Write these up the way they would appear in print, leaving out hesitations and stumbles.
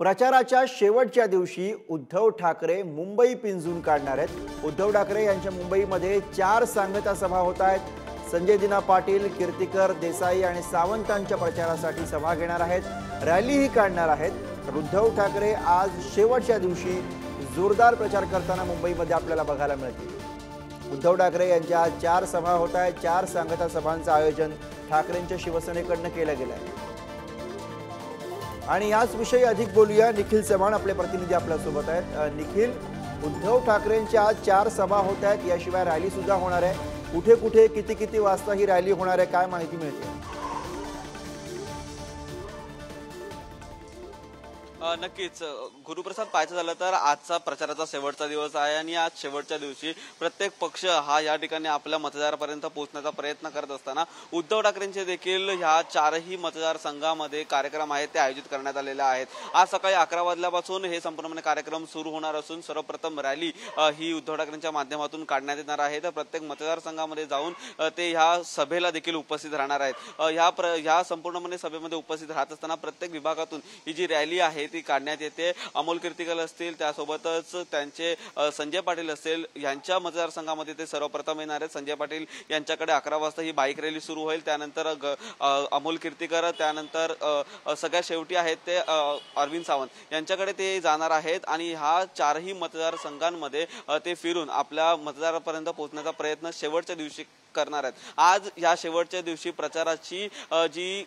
प्रचाराच्या शेवटच्या दिवशी उद्धव ठाकरे मुंबई पिंजून काढणार आहेत। उद्धव ठाकरे यांच्या मुंबईमध्ये 4 सांगता सभा होत आहेत। संजय दिना पाटील, कीर्तिकर देसाई आणि सावंतांच्या प्रचारासाठी सभा घेणार आहेत, रॅलीही काढणार आहेत। तर उद्धव ठाकरे आज शेवटच्या दिवशी जोरदार प्रचार करताना मुंबईमध्ये आपल्याला बघायला मिळतील। उद्धव ठाकरे यांच्या आज 4 सभा होत आहेत। 4 सांगता सभांचं आयोजन ठाकरेंच्या शिवसेनेकडून केलं गेलं आहे। आणि याच विषयी अधिक बोलूया। निखिल चव्हाण आपले प्रतिनिधी आपल्या सोबत आहेत। निखिल, उद्धव ठाकरेंच्या आज 4 सभा होत आहेत, याशिवाय रॅली सुद्धा होणार आहे। कुठे कुठे किती वाजता ही रॅली होणार आहे, काय माहिती मिळते? नक्कीच गुरुप्रसाद, पाहायचं झालं तर आजचा प्रचाराचा शेवटचा दिवस आहे आणि आज शेवटच्या दिवशी प्रत्येक पक्ष हा या ठिकाणी आपल्या मतदारापर्यंत पोहोचण्याचा प्रयत्न करत असताना उद्धव ठाकरेंचे देखील ह्या 4ही मतदारसंघामध्ये कार्यक्रम आहेत ते आयोजित करण्यात आलेले आहेत। आज सकाळी 11 वाजल्यापासून हे संपूर्णपणे कार्यक्रम सुरू होणार असून सर्वप्रथम रॅली ही उद्धव ठाकरेंच्या माध्यमातून काढण्यात येणार आहे। तर प्रत्येक मतदारसंघामध्ये जाऊन ते ह्या सभेला देखील उपस्थित राहणार आहेत। ह्या संपूर्णपणे सभेमध्ये उपस्थित राहत असताना प्रत्येक विभागातून ही जी रॅली आहे ती काढण्यात येते। अमोल कीर्तिकर असतील, त्यासोबतच त्यांचे संजय पाटील असतील, यांच्या मतदारसंघामध्ये ते सर्वप्रथम येणार आहेत। संजय पाटील यांच्याकडे 11 वाजता ही बाईक रॅली सुरू होईल, त्यानंतर अमोल कीर्तिकर, त्यानंतर सगळ्यात शेवटी आहेत ते अरविंद सावंत यांच्याकडे ते जाणार आहेत आणि ह्या 4ही मतदारसंघांमध्ये ते फिरून आपल्या मतदारापर्यंत पोहोचण्याचा प्रयत्न शेवटच्या दिवशी करणार आहेत। आज या शेवटच्या दिवशी प्रचाराची जी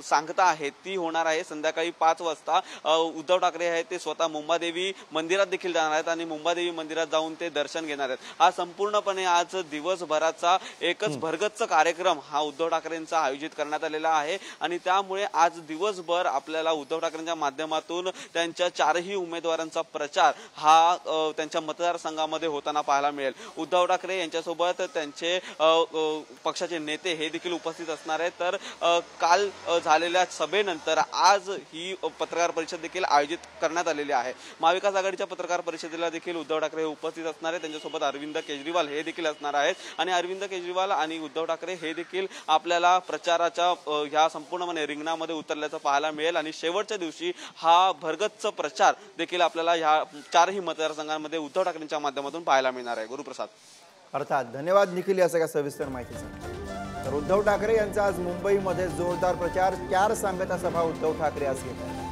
सांगता आहे ती होणार आहे। संध्याकाळी 5 वाजता उद्धव ठाकरे आहेत ते स्वतः मुंबादेवी मंदिरात देखील जाणार आहेत आणि मुंबादेवी मंदिरात जाऊन ते दर्शन घेणार आहेत। हा संपूर्णपणे आज दिवसभराचा एकच भरगच्च कार्यक्रम हा उद्धव ठाकरेंचा आयोजित करण्यात आलेला आहे आणि त्यामुळे आज दिवसभर आपल्याला उद्धव ठाकरेंच्या माध्यमातून त्यांच्या 4ही उमेदवारांचा प्रचार हा त्यांच्या मतदारसंघामध्ये होताना पाहायला मिळेल। उद्धव ठाकरे यांच्यासोबत त्यांचे पक्षाचे नेते हे देखील उपस्थित असणार आहेत। तर काल झालेल्या सभेनंतर आज ही पत्रकार परिषद देखील आयोजित करण्यात आलेली आहे। महाविकास आघाडीच्या पत्रकार परिषदेला देखील उद्धव ठाकरे उपस्थित असणार आहेत। त्यांच्यासोबत अरविंद केजरीवाल हे देखील असणार आहेत आणि अरविंद केजरीवाल आणि उद्धव ठाकरे हे देखील आपल्याला प्रचाराच्या ह्या संपूर्णपणे रिंगणामध्ये उतरल्याचं पाहायला मिळेल आणि शेवटच्या दिवशी हा भरगच्च प्रचार देखील आपल्याला ह्या 4ही मतदारसंघांमध्ये उद्धव ठाकरेंच्या माध्यमातून पाहायला मिळणार आहे। गुरुप्रसाद, अर्थात धन्यवाद निखिल या सगळ्या सविस्तर माहितीसाठी। तर उद्धव ठाकरे यांचा आज मुंबईमध्ये जोरदार प्रचार, 4 सांगता सभा उद्धव ठाकरे आज घेत आहेत।